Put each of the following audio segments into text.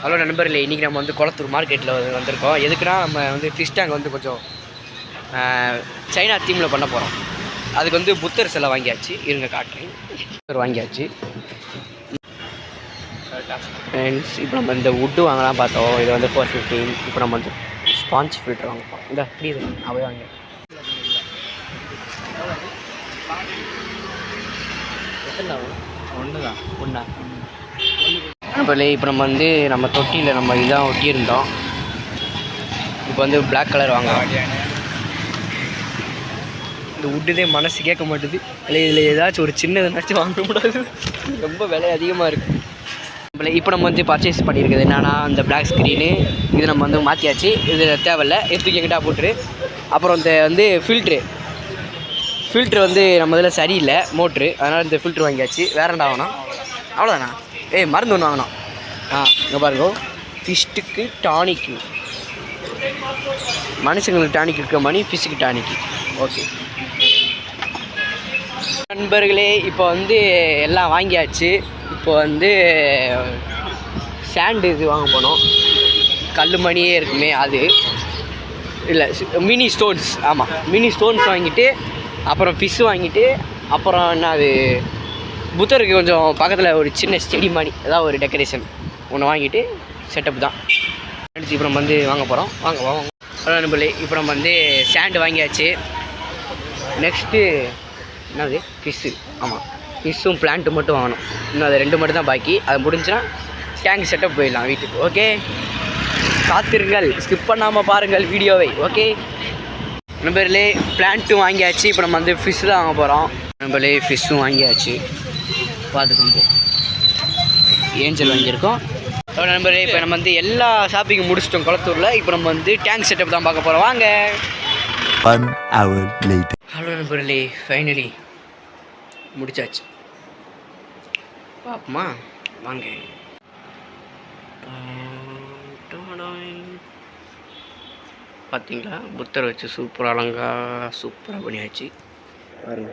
Hello நண்பர்களே, இன்றைக்கி நம்ம வந்து குளத்தூர் மார்க்கெட்டில் வந்திருக்கோம். எதுக்குன்னா நம்ம வந்து ஃபிஷ் டேங்க் வந்து கொஞ்சம் சைனா தீமில் பண்ண போகிறோம். அதுக்கு வந்து புத்தர் சிலை வாங்கியாச்சு. இருங்க காட்டுறேன். புத்தர் வாங்கியாச்சு. ஃப்ரெண்ட்ஸ், இப்போ நம்ம இந்த வுட்டு வாங்கலாம் பார்த்தோம். இது வந்து 415. இப்போ நம்ம வந்து ஸ்பாஞ்ச் ஃபில்டர் வாங்கிப்போம். இந்த ப்ளீஸ் அவே வாங்க. எத்தனை ஒன்று தான் ஒன்றா இப்போ நம்ம வந்து நம்ம தொட்டியில் நம்ம இதான் ஒட்டியிருந்தோம். இப்போ வந்து பிளாக் கலர் வாங்கலாம். இந்த வுட்டுதே மனசு கேட்க மாட்டுது. இல்லை இதில் ஏதாச்சும் ஒரு சின்னதுனாச்சும் வாங்க முடியாது. ரொம்ப விலை அதிகமாக இருக்குது. இப்போ நம்ம வந்து பர்ச்சேஸ் பண்ணியிருக்குது என்னன்னா, இந்த பிளாக் ஸ்க்ரீனு இது நம்ம வந்து மாற்றியாச்சு. இது தேவையில்லை, எடுத்துக்க எங்கிட்டா போட்டுரு. அப்புறம் இந்த வந்து ஃபில்ட்ரு வந்து நம்ம இதில் சரியில்லை மோட்ரு, அதனால் இந்த ஃபில்ட்ரு வாங்கியாச்சு. வேறண்டா வாங்கணும், அவ்வளோதாண்ணா. மருந்து ஒன்று வாங்கணும். இங்கே பாருங்க, ஃபிஷ்ட்டுக்கு டானிக்கு, மனுஷங்களுக்கு டானிக் இருக்க மாதிரி ஃபிஷ்ஷுக்கு டானிக்கு. ஓகே நண்பர்களே, இப்போ வந்து எல்லாம் வாங்கியாச்சு. இப்போ வந்து சாண்டு இது வாங்க போனோம். கல் மணியே இருக்குமே அது இல்லை, மினி ஸ்டோன்ஸ். ஆமாம், மினி ஸ்டோன்ஸ் வாங்கிட்டு அப்புறம் ஃபிஷ் வாங்கிட்டு அப்புறம் என்ன அது புத்தருக்கு கொஞ்சம் பக்கத்தில் ஒரு சின்ன செடி மாதிரி ஏதாவது ஒரு டெக்கரேஷன் ஒன்று வாங்கிட்டு செட்டப் தான். இப்போ நம்ம வந்து வாங்க போகிறோம். வாங்க நண்பர்களே, இப்போ நம்ம வந்து சாண்டு வாங்கியாச்சு. நெக்ஸ்ட்டு என்னது ஃபிஷ்ஷு. ஆமாம், ஃபிஷ்ஷும் பிளான்ட்டு மட்டும் வாங்கணும். இன்னும் அது 2 மட்டும் தான் பாக்கி. அது முடிஞ்சுன்னா டேங்க் செட்டப் போயிடலாம் வீட்டுக்கு. ஓகே, காத்திருங்கள், ஸ்கிப் பண்ணாமல் பாருங்கள் வீடியோவை. ஓகே நண்பர்களே, பிளான்ட்டும் வாங்கியாச்சு. இப்போ நம்ம வந்து ஃபிஷ் தான் வாங்க போகிறோம். நண்பர்களே, ஃபிஷ்ஷும் வாங்கியாச்சு. பார்த்துக்கணும், ஏஞ்சல் வாங்கியிருக்கோம். நண்பர்களே, இப்போ நம்ம வந்து எல்லா ஷாப்பிங்கும் முடிச்சிட்டோம் குளத்தூரில். இப்போ நம்ம வந்து டேங்க் செட்டப் தான் பார்க்க போகிறோம். வாங்க. 1 hour later. ஹலோ நண்பர்களே, ஃபைனலி முடிச்சாச்சு. பாப்போமா, வாங்க. பார்த்தீங்களா, புத்தரை வச்சு சூப்பராக சூப்பராக பண்ணியாச்சு பாருங்க.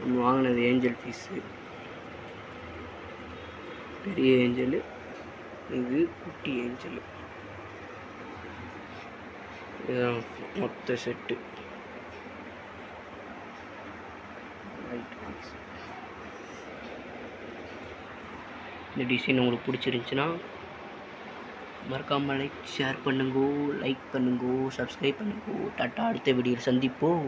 நம்ம வாங்கினது ஏஞ்சல் ஃபிஷ்ஷு, பெரிய ஏஞ்சலு, இது குட்டி ஏஞ்சலு. இதுதான் மொத்த செட்டு. இந்த டிசைன் உங்களுக்கு பிடிச்சிருந்துச்சுன்னா மறக்காமல் ஷேர் பண்ணுங்கோ, லைக் பண்ணுங்கோ, சப்ஸ்கிரைப் பண்ணுங்கோ. டாட்டா, அடுத்த வீடியோவில் சந்திப்போம்.